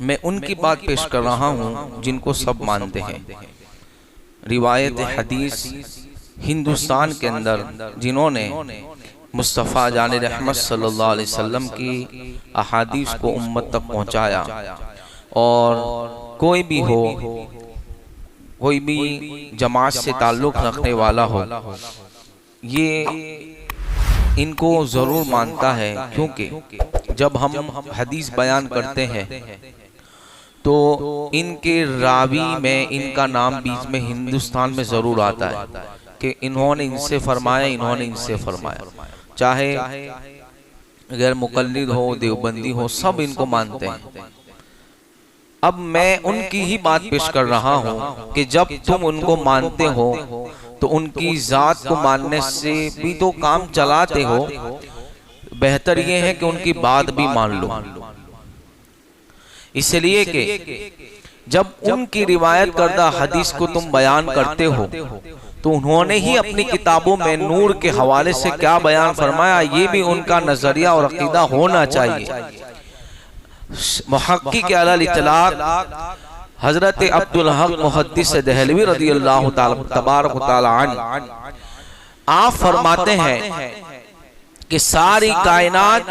मैं उनकी बात पेश कर रहा हूँ जिनको सब मानते हैं। रिवायत हदीस हिंदुस्तान के अंदर जिन्होंने मुस्तफ़ा जान रहमत सल्लल्लाहु अलैहि वसल्लम की अहादीस को उम्मत तक पहुँचाया, और कोई भी हो, कोई भी जमात से ताल्लुक़ रखने वाला हो, ये इनको ज़रूर मानता है। क्योंकि जब हम हदीस बयान करते हैं तो इनके रावी में इनका नाम बीच में हिंदुस्तान में ज़रूर आता है कि इन्होंने इनसे फरमाया, इन्होंने इनसे फरमाया। चाहे गैर मुक़ल्लिद हो, देवबंदी हो, सब इनको मानते हैं। अब मैं उनकी ही बात पेश कर रहा हूँ कि जब तुम उनको मानते हो तो उनकी ज़ात को मानने से भी तो काम चलाते हो, बेहतर ये है कि उनकी बात भी मान लो। इसलिए कि जब उनकी रिवायत करदा हदीस को तुम बयान करते हो तो उन्होंने ही अपनी किताबों में नूर के हवाले से क्या बयान फरमाया, ये भी उनका नजरिया और अकीदा होना चाहिए। मुहक्किक अलल इतलाक हजरत अब्दुल हक मुहद्दिस दहलवी रज़ियल्लाहु तबारक व तआला अन्हु आप फरमाते हैं कि सारी कायनात,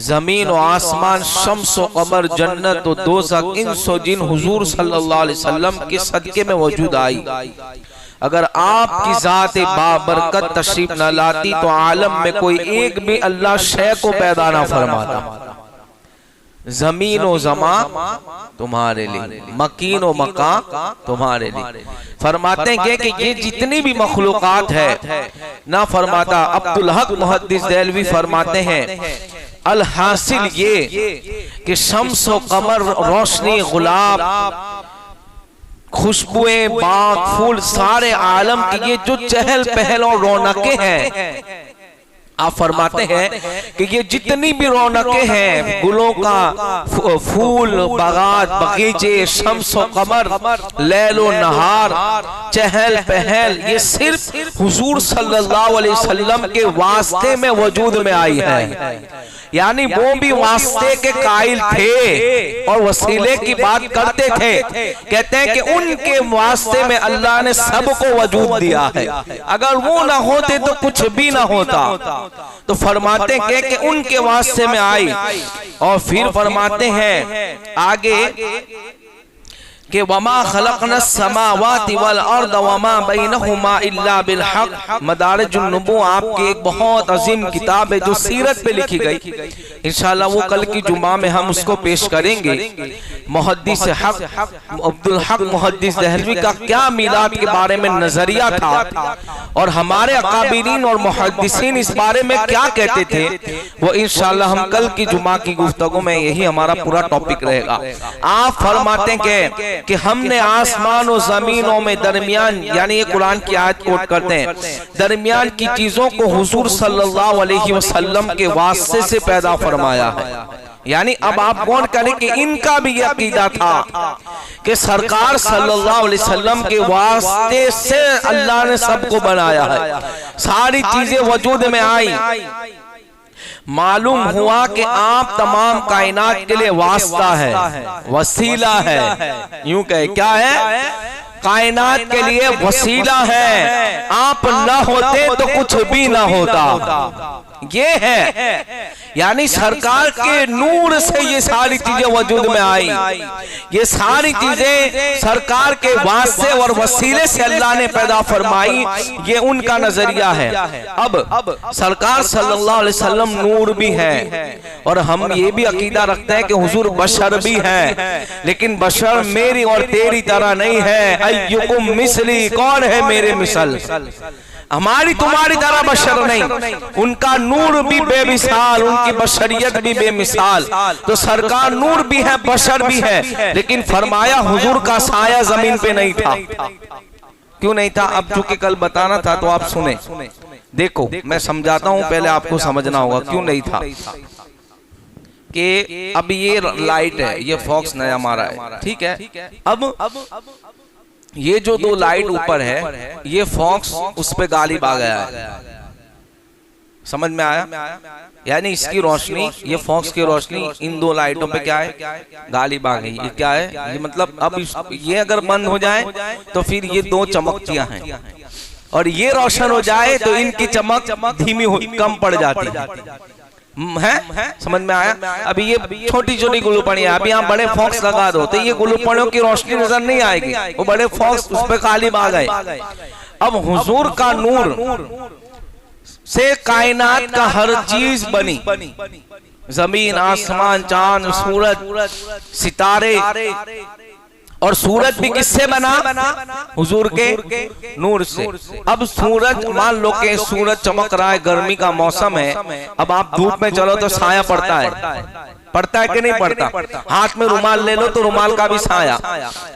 जमीन और आसमान, शम्स और कमर, जन्नत और दोज़ख, इंस और जिन हुजूर सल्लल्लाहु अलैहि वसल्लम के सदके में वजूद आई। अगर आपकी ज़ात बाबरकत तशरीफ न लाती तो आलम में कोई एक भी अल्लाह शय को पैदा ना फरमाता। जमीन व जमा तुम्हारे लिए, मकीन व मका तुम्हारे लिए। फरमाते हैं कि ये जितनी भी मखलूकात है ना, फरमाता अब्दुल हक मुहद्दिस देहलवी फरमाते हैं अल हासिल ये कि शम्स व कमर, रोशनी, गुलाब, खुशबुएं, बाग, फूल, सारे आलम की ये जो चहल पहल और रौनकें हैं, आप फरमाते हैं कि ये जितनी भी रौनकें हैं, गुलों का फूल, बागात, बगीचे, शम्स व कमर, लैलो नहार, चहल पहल, ये सिर्फ हुजूर सल्लल्लाहु अलैहि वसल्लम के वास्ते में वजूद में आई है। यानी वो भी वास्ते के कायल थे और वसीले की बात करते थे। कहते हैं कि उनके वास्ते में अल्लाह ने सबको वजूद दिया है, अगर वो ना होते तो कुछ भी ना होता। तो फरमाते हैं कि उनके वास्ते में आई, और फिर फरमाते हैं आगे कि वमा खलक़नस समावाति वल अर्द वमा बैनहुमा इल्ला बिल हक़। मदारिजुन नबुव्वह आपकी एक बहुत अजीम किताब है जो सीरत पे लिखी गई। इंशाअल्लाह वो कल की जुमा में हम उसको पेश करेंगे। मुहद्दिस हक अब्दुल हक मुहद्दिस देहलवी का क्या मीलाद के बारे में नजरिया था और हमारे अकाबिरीन और मुहद्दिसीन इस बारे में क्या कहते थे, वो इंशाअल्लाह हम कल की जुमा की गुफ्तगू में यही हमारा पूरा टॉपिक रहेगा। आप फरमाते हैं कि हमने आसमान और जमीनों में दरमियान, यानी ये कुरान की आयत कोट करते हैं, दरमियान की चीजों को हुजूर सल्लल्लाहु अलैहि वसल्लम के वास्ते से पैदा फरमाया है। यानी अब आप गौर करें कि इनका भी यह अकीदा था कि सरकार सल्लल्लाहु अलैहि वसल्लम के वास्ते से अल्लाह ने सबको बनाया है, सारी चीजें वजूद में आई। मालूम हुआ कि आप तमाम कायनात के लिए वास्ता है, वसीला है। यूं कहे क्या है, कायनात के लिए वसीला है। आप न होते तो कुछ भी ना होता, ये है। यानी सरकार के नूर से ये सारी चीजें वजूद में आई। ये सारी चीजें सरकार के वास्ते और वसीले से अल्लाह ने पैदा फरमाई, ये उनका नजरिया है। अब सरकार सल्लल्लाहु अलैहि वसल्लम नूर भी है, और हम ये भी अकीदा रखते हैं कि हुजूर बशर भी है, लेकिन बशर मेरी और तेरी तरह नहीं है। अय्युकुम मिसली, कौन है मेरे मिसल, हमारी तुम्हारी तरह बशर नहीं। उनका नूर भी बेमिसाल, उनकी बशरियत भी बेमिसाल। तो सरकार नूर भी है, बशर भी है, लेकिन फरमाया हुजूर का साया जमीन पे नहीं था। क्यों नहीं था? अब चूंकि कल बताना था तो आप सुने। देखो मैं समझाता हूं, पहले आपको समझना होगा क्यों नहीं था। कि अब ये लाइट है, ये फॉक्स नया मारा है, ठीक है। अब ये जो दो लाइट ऊपर है, ये फॉक्स उस पे गालिब आ गया है, समझ में आया? यानी इसकी रोशनी, ये फॉक्स की रोशनी इन दो लाइटों पे क्या है, गालिब आ गई। ये क्या है, ये मतलब अब ये अगर बंद हो जाए तो फिर ये दो चमकतियां हैं, और ये रोशन हो जाए तो इनकी चमक धीमी कम पड़ जाती है। समझ में आया? अभी ये छोटी छोटी गुलूपड़ियां, अभी यहाँ बड़े फॉक्स लगा दो तो ये गुलूपड़ियों की रोशनी नजर नहीं आएगी, वो बड़े फॉक्स उस पे गालिब आ गए। अब हुजूर का नूर से कायनात का हर चीज बनी, जमीन, आसमान, चांद, सूरज, सितारे, और सूरज भी किससे बना, हुजूर के नूर से। अब सूरज, मान लो कि सूरज चमक रहा है, गर्मी का मौसम है, अब आप धूप में चलो तो साया पड़ता है कि नहीं पड़ता? हाथ में रुमाल ले लो तो रुमाल का भी साया,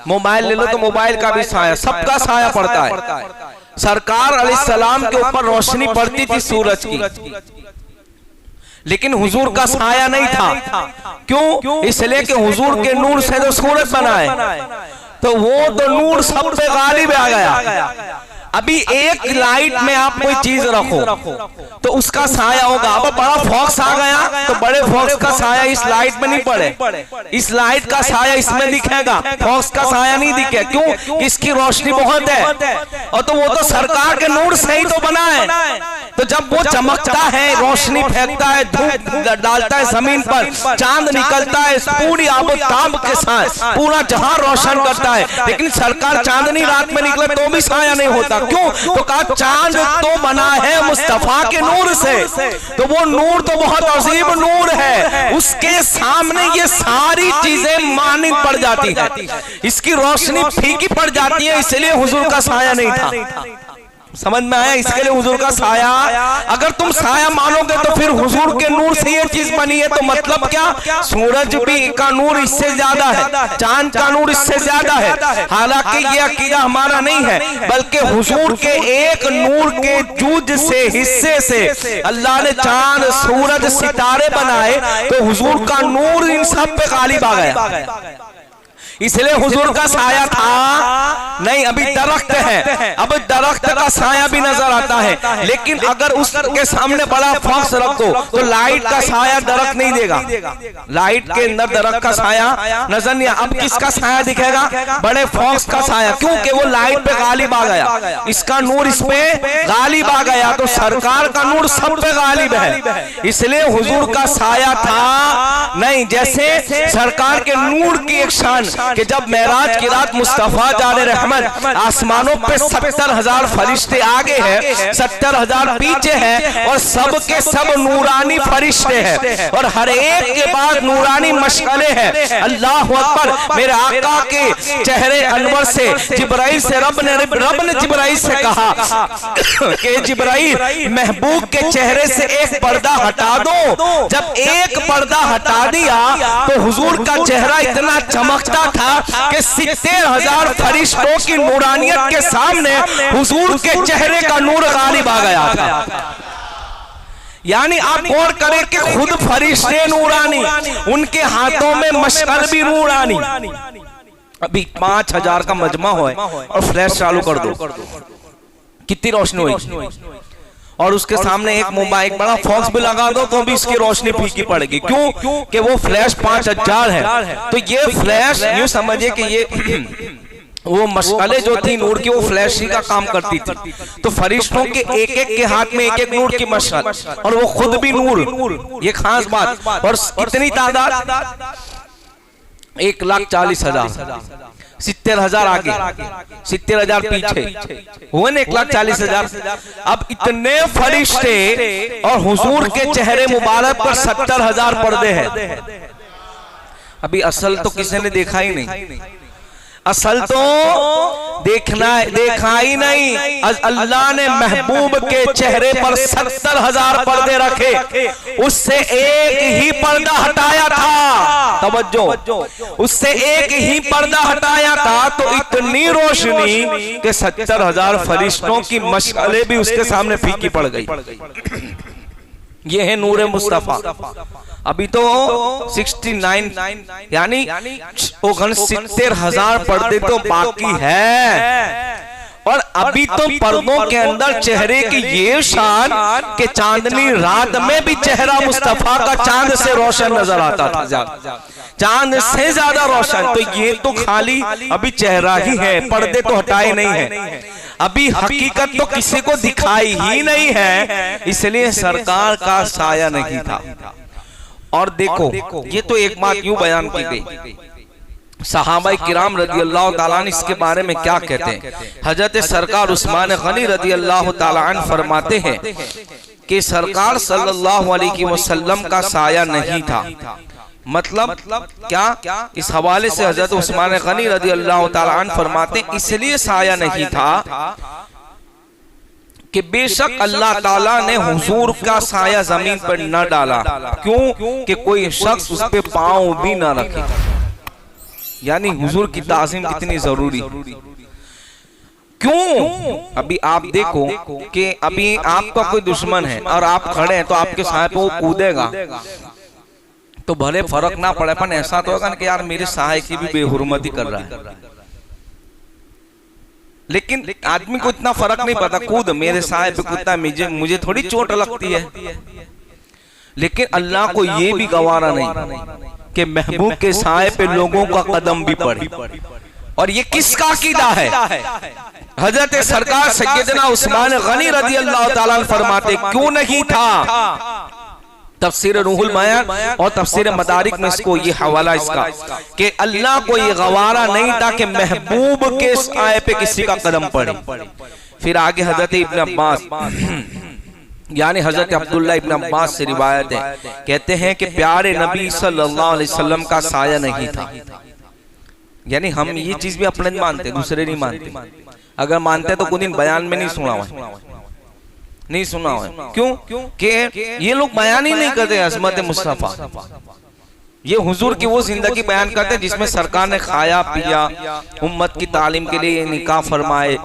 मोबाइल ले लो तो मोबाइल का भी साया, सबका साया पड़ता है। सरकार अलैहिस्सलाम के ऊपर रोशनी पड़ती थी सूरज की, लेकिन हुजूर का साया नहीं था। क्यों? इसलिए कि हुजूर के नूर से जो सूरज बना है, तो वो तो नूर सब पे गालिब आ गया। अभी एक लाइट में आप कोई चीज रखो तो उसका साया होगा। अब बड़ा फॉक्स आ गया तो बड़े फॉक्स का साया इस लाइट में नहीं पड़े, इस लाइट का साया इसमें दिखेगा, फॉक्स का साया नहीं दिखे। क्यों? इसकी रोशनी बहुत है, और तो वो तो सरकार के नूर से ही तो बना है। तो जब वो चमकता है, रोशनी फेंकता है, धूप डालता है जमीन पर, चांद निकलता है, पूरी आबोताब के साथ पूरा जहां रोशन करता है। लेकिन सरकार चांदनी रात में निकले तो भी साया नहीं होता। क्यों? तो कहा चांद तो बना है मुस्तफा के नूर से, तो वो नूर तो बहुत अजीब नूर है, उसके सामने ये सारी चीजें मानिंद पड़ जाती है, इसकी रोशनी फीकी पड़ जाती है, इसलिए हुजूर का साया नहीं था। समझ में आया? इसके लिए हुजूर का साया, अगर तुम साया मानोगे तो फिर हुजूर के नूर से ये चीज बनी है, तो मतलब क्या? सूरज भी का नूर इससे ज्यादा है, चांद का नूर इससे ज्यादा है। हालांकि ये अकीदा हमारा नहीं है, बल्कि हुजूर के एक नूर के जूज से, हिस्से से अल्लाह ने चांद, सूरज, सितारे बनाए, तो हुजूर का नूर इन सब पे गालिब आ गया। इसलिए हुजूर का साया था नहीं। अभी दरख्त है, अब दरख्त का साया भी नजर आता है, लेकिन अगर उसके सामने बड़ा फॉक्स रख दो तो लाइट का साया दरख्त नहीं देगा, लाइट के अंदर दरख्त का साया नजर नहीं। अब किसका साया दिखेगा? बड़े फॉक्स का साया। क्योंकि वो लाइट पे गालिब आ गया, इसका नूर इस पे गालिब आ गया, तो सरकार का नूर सब पे गालिब है, इसलिए हुजूर का साया था नहीं। जैसे सरकार के नूर की एक शान कि जब मेराज की रात मुस्तफा जाने रहमत आसमानों पे 70,000 फरिश्ते आगे हैं, 70,000 पीछे हैं, और सब के सब नूरानी फरिश्ते हैं, और हर एक के बाद नूरानी मशअले हैं। अल्लाह अकबर। मेरे आका के चेहरे अनवर से जिब्राइल से रब ने जिब्राइल से कहा कि जिब्राइल महबूब के चेहरे से एक पर्दा हटा दो। जब एक पर्दा हटा दिया तो हुजूर का चेहरा इतना चमकता था कि 70,000 फरिश्तों की नूरानियत के सामने हुजूर के चेहरे का नूर गालिब आ गया था। यानी आप गौर करें कि खुद फरिश्ते नूरानी, उनके हाथों में मशअल भी नूरानी। अभी 5,000 का मजमा हो और फ्लैश चालू कर दो, कितनी रोशनी हुई, और उसके सामने एक मोबाइल, एक बड़ा फॉक्स भी लगा दो तो भी इसकी रोशनी फीकी पड़ेगी। क्यों? कि वो फ्लैश 5,000 है। तो ये फ्लैश यूं समझिए कि ये वो मशअले जो थी नूर की, वो फ्लैश ही का काम करती थी। तो फरिश्तों के एक एक के हाथ में एक एक नूर की मशअल, और वो खुद भी नूर। ये खास बात। और कितनी तादाद? 1,40,000, 70,000 आगे, 70,000 पीछे, हुए ना 1,40,000। अब इतने फरिश्ते और हुजूर के चेहरे मुबारक पर 70,000 पर्दे हैं। अभी असल तो किसी ने देखा ही नहीं, असल तो देखा ही नहीं। अल्लाह ने महबूब के चेहरे पर 70,000 पर्दे रखे, उससे एक ही पर्दा हटाया था। तवज्जो, उससे एक ही पर्दा हटाया था तो इतनी रोशनी कि 70,000 फरिश्तों की मशअले भी उसके सामने फीकी पड़ गई। ये है नूरे मुस्तफा। अभी तो 69 यानी 70,000 पर्दे तो बाकी है, और अभी तो पर्दों के अंदर चेहरे की ये शान कि चांदनी रात में भी चेहरा मुस्तफा का चांद से रोशन नजर आता था, चांद से ज्यादा रोशन। तो ये तो खाली अभी चेहरा ही है, पर्दे तो हटाए नहीं है, अभी हकीकत तो किसी को दिखाई ही नहीं है, इसलिए सरकार का साया नहीं था। और देखो ये तो एक बात यूं बयान की गई, सहाबाए किराम रज़ी अल्लाह ताला अन्हु इसके बारे में क्या कहते हैं। हजरत सरकार उस्मान गनी रज़ी अल्लाह ताला अन्हु फरमाते हैं कि सरकार सल्लल्लाहु अलैहि वसल्लम का साया नहीं था। मतलब क्या, इस हवाले से हजरत उस्मान गनी रज़ी अल्लाह ताला अन्हु फरमाते हैं इसलिए साया नहीं था कि बेशक अल्लाह ताला ने हुजूर का साया जमीन पर न डाला, क्यों कि कोई शख्स उस पे पांव भी न रखे। यानी हुजूर की ताज़ीम कितनी जरूरी। क्यों? अभी आप देखो कि अभी आपका कोई दुश्मन है और आप खड़े हैं तो आपके साए पे वो कूदेगा तो भले फर्क ना पड़े, पर ऐसा तो होगा कि यार मेरे साए की भी बेहुरमती कर रहा है। लेकिन आदमी को इतना फर्क नहीं पड़ता, कूद मेरे साए पे कूदता, मुझे थोड़ी चोट लगती है। लेकिन अल्लाह को ये भी गवारा नहीं कि महबूब के साए पे लोगों का कदम भी पड़े। और ये किसका अकीदा है? हजरत सरकार सैयदना उस्मान गनी रज़ी अल्लाह ताला अन्हु फरमाते क्यों नहीं था। तफसीर रूहुल बयान और तफसीर मदारिक में इसको ये हवाला इसका कि अल्लाह को ये गवारा नहीं था कि महबूब के साए पे किसी का कदम पड़े। फिर आगे हजरत इब्न अब्बास यानी हजरत अब्दुल्ला इब्न अब्बास से रिवायत है, कहते हैं कि प्यारे नबी सल्लल्लाहु अलैहि वसल्लम का साया नहीं था। यानी हम ये चीज भी अपने मानते, दूसरे नहीं मानते। अगर मानते तो कुछ दिन बयान में नहीं सुना हुआ, नहीं सुना हुआ। क्यों कि ये लोग बयान ही नहीं करते अज़मत मुस्तफा। ये हुजूर की वो जिंदगी बयान करते जिसमें सरकार ने खाया पिया, उम्मत की तालीम के लिए निकाह फरमाए,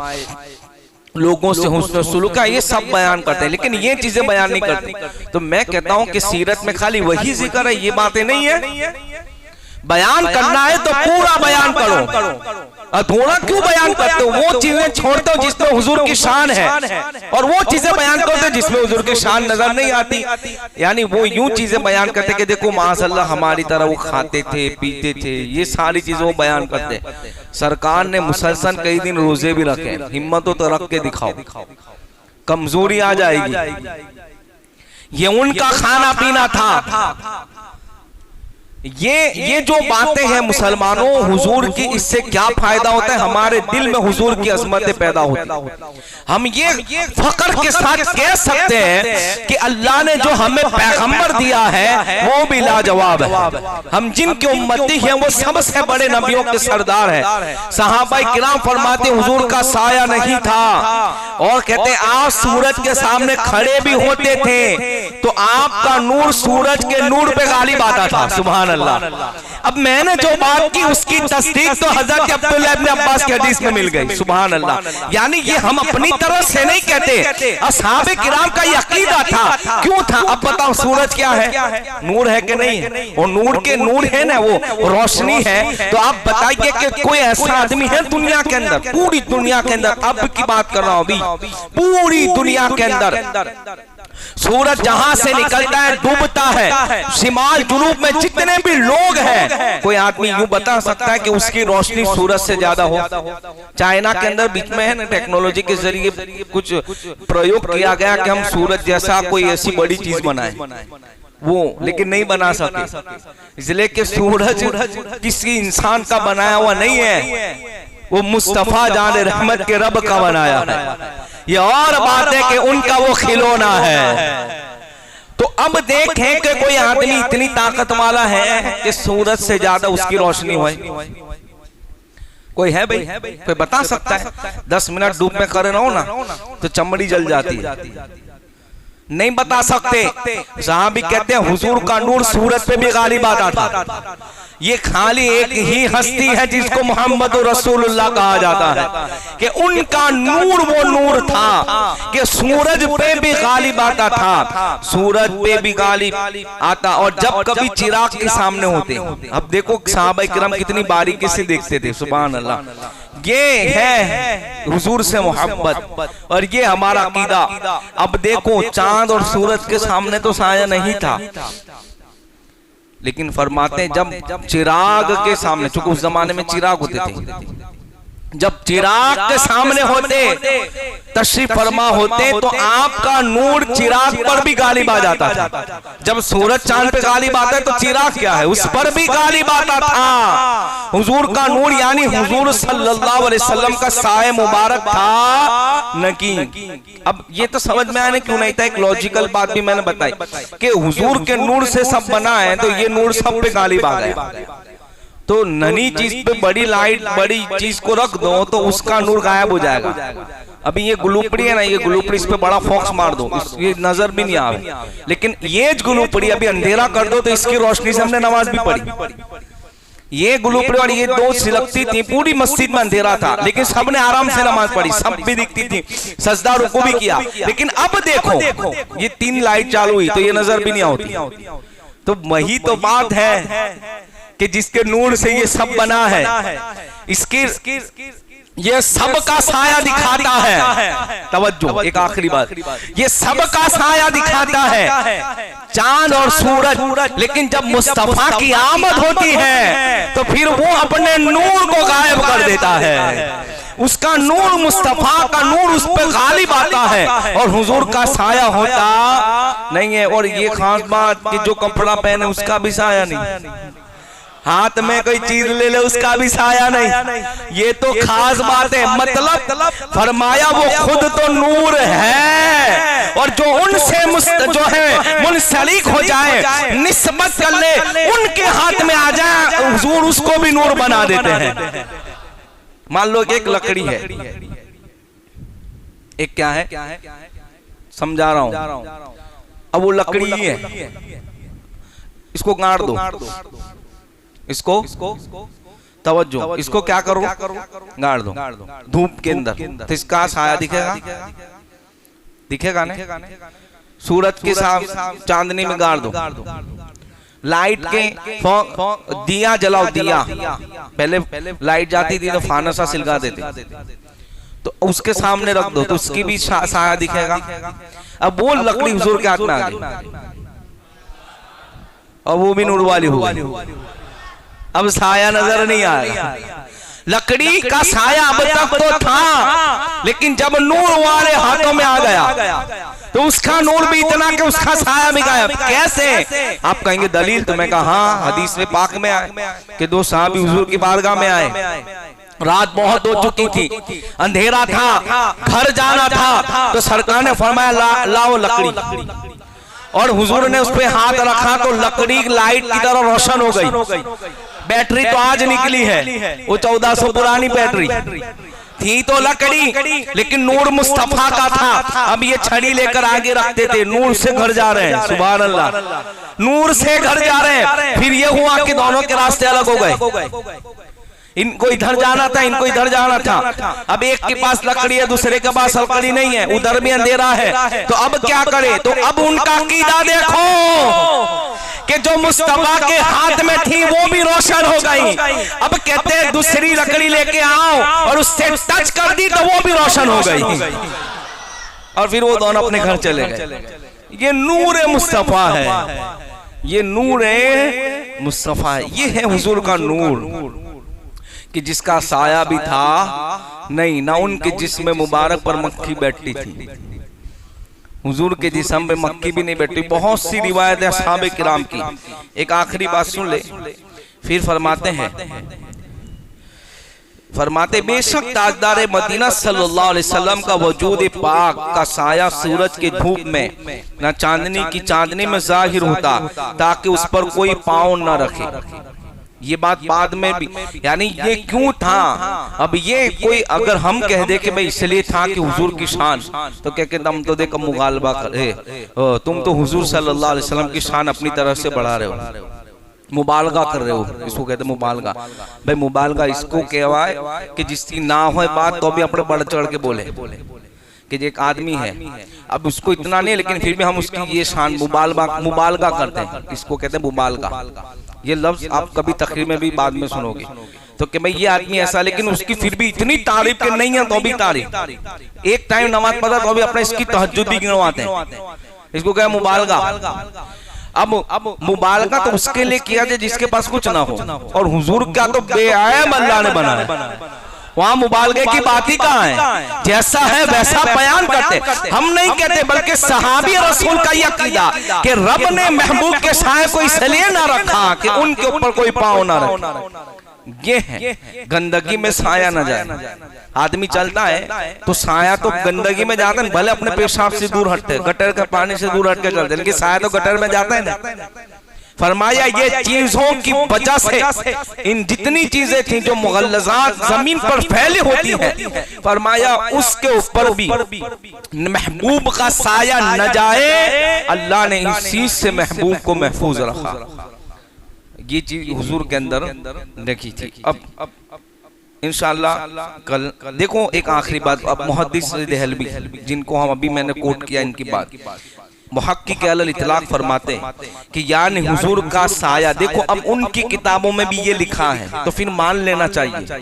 लोगों से हुस्न सुलूक का, ये सब बयान करते हैं, लेकिन ये चीजें बयान नहीं करते। तो मैं कहता हूं कि सीरत में खाली वही जिक्र है, ये बातें नहीं है। बयान करना है तो पूरा बयान करो, अधूरा क्यों बयान करते हो? वो चीजें छोड़ते हो जिसमें हुजूर की शान है और वो चीजें बयान करते हो जिसमें हुजूर की शान नजर नहीं आती। यानी वो यूं चीजें बयान करते कि देखो माशाअल्लाह हमारी तरह वो खाते थे पीते थे, ये सारी चीजें वो बयान करते। सरकार ने मुसलसल कई दिन रोजे भी रखे, हिम्मत तो रख के दिखाओ, कमजोरी आ जाएगी। ये उनका खाना पीना था। ये जो बातें हैं मुसलमानों, हुजूर की इससे क्या फायदा होता है? हमारे दिल में हुजूर की अजमतें पैदा होती। हम ये फख्र के साथ कह सकते हैं कि अल्लाह ने जो हमें पैगंबर दिया है वो भी लाजवाब है। हम जिनकी उम्मती हैं वो सबसे बड़े नबियों के सरदार हैं। सहाबाए किराम फरमाते हुजूर का साया नहीं था और कहते आप सूरज के सामने खड़े भी होते थे तो आपका नूर सूरज के नूर पे गालिब आता था। सुभान अल्लाह। अब मैंने जो बात की उसकी तस्दीक तो हजरत अब्दुल्लाह इब्न अब्बास की हदीस में मिल गई। सुभान अल्लाह। यानी ये हम अपनी तरफ से नहीं कहते, असहाबे किराम का ये अकीदा था। क्यों था? अब बताओ सूरज क्या है? नूर है कि नहीं है? और नूर के नूर है ना, वो रोशनी है। तो आप बताइए कि कोई ऐसा आदमी है दुनिया के अंदर, पूरी दुनिया के अंदर, अब की बात कर रहा हूं, अभी पूरी दुनिया के अंदर सूरज जहां से निकलता है डूबता है, शिमाल जुनूब में जितने भी लोग हैं, कोई आदमी यूं बता सकता है कि उसकी रोशनी सूरज से ज्यादा हो? चाइना के अंदर बीच में है ना, टेक्नोलॉजी के जरिए कुछ प्रयोग किया गया कि हम सूरज जैसा कोई ऐसी बड़ी चीज बनाए, वो लेकिन नहीं बना सके, इसलिए कि सूरज किसी इंसान का बनाया हुआ नहीं है, वो मुस्तफा जाने रहमत के रब का बनाया है। ये और बात है कि उनका वो खिलौना है। तो अब देखें कि कोई आदमी इतनी ताकत वाला है कि सूरज से ज्यादा उसकी रोशनी हो। कोई है भाई? कोई बता सकता है? 10 मिनट धूप में खड़े रहो ना तो चमड़ी जल जाती है। नहीं बता सकते। साहबी कहते हैं हुजूर का नूर सूरज पे भी गालिब आता था। ये खाली एक ही हस्ती है जिसको मोहम्मद रसूलुल्लाह कहा जाता है कि उनका नूर वो नूर था कि सूरज पे भी गालिब आता था, सूरज पे भी गालिब आता। और जब कभी चिराग के सामने होते, अब देखो सहाबाए किराम कितनी बारीकी से देखते थे। सुभान अल्लाह। ये है हुजूर से मोहब्बत और ये हमारा अकीदा। अब देखो चांद और सूरज के सामने तो साया नहीं था, लेकिन फरमाते हैं जब चिराग के सामने, चूंकि उस जमाने में चिराग होते थे, जब चिराग के सामने होते, तशरीफ फरमा होते, तो आपका नूर चिराग पर भी गालिब आ जाता था। जब सूरज चांद पे गालिब आता है तो चिराग क्या है, उस पर भी गालिब आता था। हुजूर का नूर यानी हुजूर सल्लल्लाहु अलैहि वसल्लम का साए मुबारक था न कि। अब ये तो समझ में आने क्यों नहीं था, एक लॉजिकल बात भी मैंने बताई कि हुजूर के नूर से सब बना है, तो ये नूर सब पे गालिब आ गया। तो नन्ही चीज पे बड़ी लाइट, बड़ी चीज को रख दो तो उसका नूर गायब हो जाएगा। अभी ये गुलूपड़ी है ना, ये गुलूपड़ी इस पे बड़ा फोक्स मार दो, ये नजर भी नहीं आवे, लेकिन ये गुलूपड़ी अभी अंधेरा कर दो तो इसकी रोशनी से हमने नमाज भी पढ़ी। ये गुलूपड़ी और ये दो सिलकती थी, पूरी मस्जिद में अंधेरा था, लेकिन सबने आराम से नमाज पढ़ी, सब भी दिखती थी, सजदा रुकू भी किया। लेकिन अब देखो ये 3 लाइट चालू हुई तो ये नजर भी नहीं होती। तो वही तो बात है कि जिसके नूर से ये सब बना है, इसके ये सबका साया दिखाता है। तवज्जो, एक आखिरी बात, ये सबका साया दिखाता है, चांद और सूरज। लेकिन जब मुस्तफा की आमद होती है तो फिर वो अपने नूर को गायब कर देता है। उसका नूर, मुस्तफा का नूर उस पर गालिब आता है और हुजूर का साया होता नहीं है। और ये खास बात कि जो कपड़ा पहने उसका भी साया नहीं, हाथ में कोई चीज ले ले उसका भी साया नहीं। ये तो खास बात है। मतलब फरमाया वो खुद तो नूर है और जो उनसे जो है मुनसलिक हो जाए, निस्बत कर ले, उनके हाथ में आ जाए, हुजूर उसको भी नूर बना देते हैं। मान लो कि एक लकड़ी है, एक क्या है समझा रहा हूं। अब वो लकड़ी ही है, इसको गाड़ दो, इसको तवज्जो, इसको क्या करो, गाड़ दो धूप के अंदर, तो इसका साया दिखेगा, दिखेगा ना। सूरज के साथ चांदनी में गाड़ दो, लाइट के दिया जलाओ, दिया पहले लाइट जाती थी तो फानसा सिलगा देते, तो उसके सामने रख दो तो उसकी भी साया दिखेगा। अब वो लकड़ी हुजूर के हाथ में आ गई और वो भी नूर वाली हो गई, अब साया नजर नहीं आया। लकड़ी का साया अब तक तो था, लेकिन जब नूर वाले हाथों में आ गया तो उसका नूर भी इतना कि उसका साया भी गायब। कैसे? आप कहेंगे दलील, तो मैं कहा हाँ, हदीस में पाक में आए कि 2 सहाबी हुजूर की बारगाह में आए, रात बहुत हो चुकी थी, अंधेरा था, घर जाना था, तो सरकार ने फरमाया लाओ लकड़ी, और हुजूर ने उस पे हाथ रखा तो लकड़ी लाइट की तरह रोशन हो गई। बैटरी तो आज निकली है, वो 1400 पुरानी बैटरी थी तो लकड़ी, लेकिन नूर मुस्तफा का था। अब ये छड़ी लेकर आगे रखते थे, नूर से घर जा रहे हैं, सुभान अल्लाह, नूर से घर जा रहे हैं। फिर ये हुआ कि दोनों के रास्ते अलग हो गए, इनको इधर जाना था, इनको इधर जाना था। अब एक के पास लकड़ी है, दूसरे के पास लकड़ी नहीं है, उधर भी अंधेरा है, तो अब क्या करे? तो अब उनका अकीदा देखो कि जो मुस्तफा के हाथ में थी वो भी रोशन हो गई। अब कहते हैं दूसरी लकड़ी लेके आओ, और उससे टच कर दी तो वो भी रोशन हो गई, और फिर वो दोनों अपने घर चले गए। ये नूर मुस्तफा है, ये नूर मुस्तफा है, ये है हुजूर का नूर कि जिसका साया भी था नहीं, ना उनके जिस्म मुबारक पर मक्खी बैठती थी। हुजूर के जिस्म पे मक्खी भी नहीं बैठती। बहुत सी रिवायत है असहाबे किराम की। एक आखिरी बात सुन ले, फिर फरमाते हैं, फरमाते बेशक ताजदार मदीना सल्लल्लाहु अलैहि वसल्लम का वजूद पाक का साया सूरज के धूप में न चांदनी की चांदनी में जाहिर होता, ताकि उस पर कोई पाँव न रखे। ये बात बाद में भी, यानी ये क्यों था? अब ये कोई अगर हम कह दे कि भाई इसलिए था कि हुजूर की शान, तो क्या कहते हम तो देखो मुगालबा करे, तुम तो हुजूर सल्लल्लाहु अलैहि वसल्लम की शान अपनी तरफ से बढ़ा रहे हो, मुबालगा कर रहे हो, इसको कहते हैं मुबालगा। भाई मुबालगा इसको कहवाए कि जिसकी ना हो बात तो भी अपने बढ़ चढ़ के बोले कि एक आदमी है, अब उसको इतना नहीं, लेकिन फिर भी हम उसकी ये शान मुबालगा करते हैं। इसको कहते हैं मुबालगा। ये लफ्ज आप कभी तकरीर में भी बाद में सुनोगे, तो कि भाई ये आदमी ऐसा, लेकिन उसकी फिर भी इतनी तारीफ के नहीं है तो भी तारीफ। एक टाइम नमाज पढ़ा तो भी अपने इसकी तहज्जुद भी गिनवाते हैं। इसको क्या मुबालगा। अब मुबालगा तो उसके लिए किया जाए जिसके पास कुछ ना हो, और हुजूर का तो बेआयाम अल्लाह ने बनाया। वहां मुबालगे की बात ही कहाँ है? जैसा है वैसा बयान करते। हम नहीं कहते, बल्कि सहाबी रसूल का यह अकीदा कि रब ने महबूब के साए को इसलिए ना रखा कि उनके ऊपर कोई पाँव ना रखे। ये है गंदगी में साया न जाए। आदमी चलता है तो साया तो गंदगी में जाता है, भले अपने पेशाब से दूर हटते, गटर के पानी से दूर हट के चलते, लेकिन साया तो गटर में जाता है ना। फरमाया ये चीजों की वजह से इन जितनी चीजें थी जो मुगल्लज़ात जमीन पर फैली होती हैं, फरमाया उसके ऊपर भी महबूब का साया न जाए, अल्लाह ने इस चीज से महबूब को महफूज रखा। ये चीज हुजूर के अंदर देखी थी। अब इंशाअल्लाह कल देखो एक आखिरी बात। अब मुहद्दिस देहलवी जिनको हम अभी मैंने कोट किया, इनकी बात मुहक्किक अल इतलाक फरमाते हैं कि यानी हुजूर का साया, देखो अब उनकी किताबों में भी ये लिखा है तो फिर मान लेना चाहिए।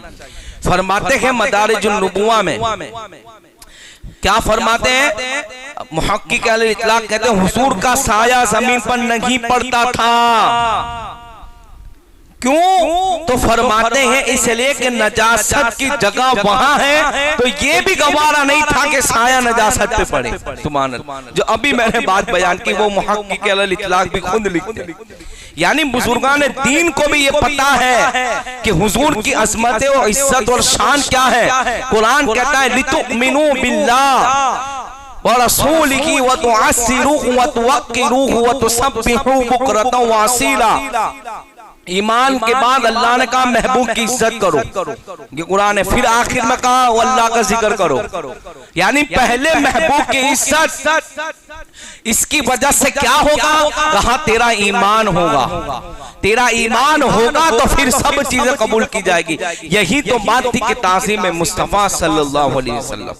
फरमाते हैं मदारिजुन नुबुव्वा में, क्या फरमाते हैं? मुहक्किक अल इतलाक कहते हैं हुजूर का साया जमीन पर नहीं पड़ता था। क्यों? तो फरमाते हैं इसलिए कि नजासत की जगह वहां है, तो ये भी गवारा नहीं था कि साया नजासत पे पड़े। सुभान अल्लाह। जो अभी मैंने बात बयान की वो मुहक्किक अल इतलाक भी खुद लिखते हैं। यानी बुजुर्गान दीन को भी ये पता है कि हुजूर की अजमत और इज्जत और शान क्या है। कुरान कहता है लितुमिनु बिल्लाह व रसूलिही व तुअस्सिरूहु व तुवक्किरूहु व तुसब्बिहू बुकरतन व असीला। ईमान के बाद अल्लाह ने कहा महबूब की इज्जत करो, ये कुरान है। फिर आखिर में कहा वो अल्लाह का जिक्र करो। यानी पहले महबूब की इज्जत, इसकी वजह से क्या होगा? कहा तेरा ईमान होगा। तेरा ईमान होगा तो फिर सब चीजें कबूल की जाएगी। यही तो बात थी कि ताज़ीम मुस्तफा सल्लल्लाहु अलैहि वसल्लम।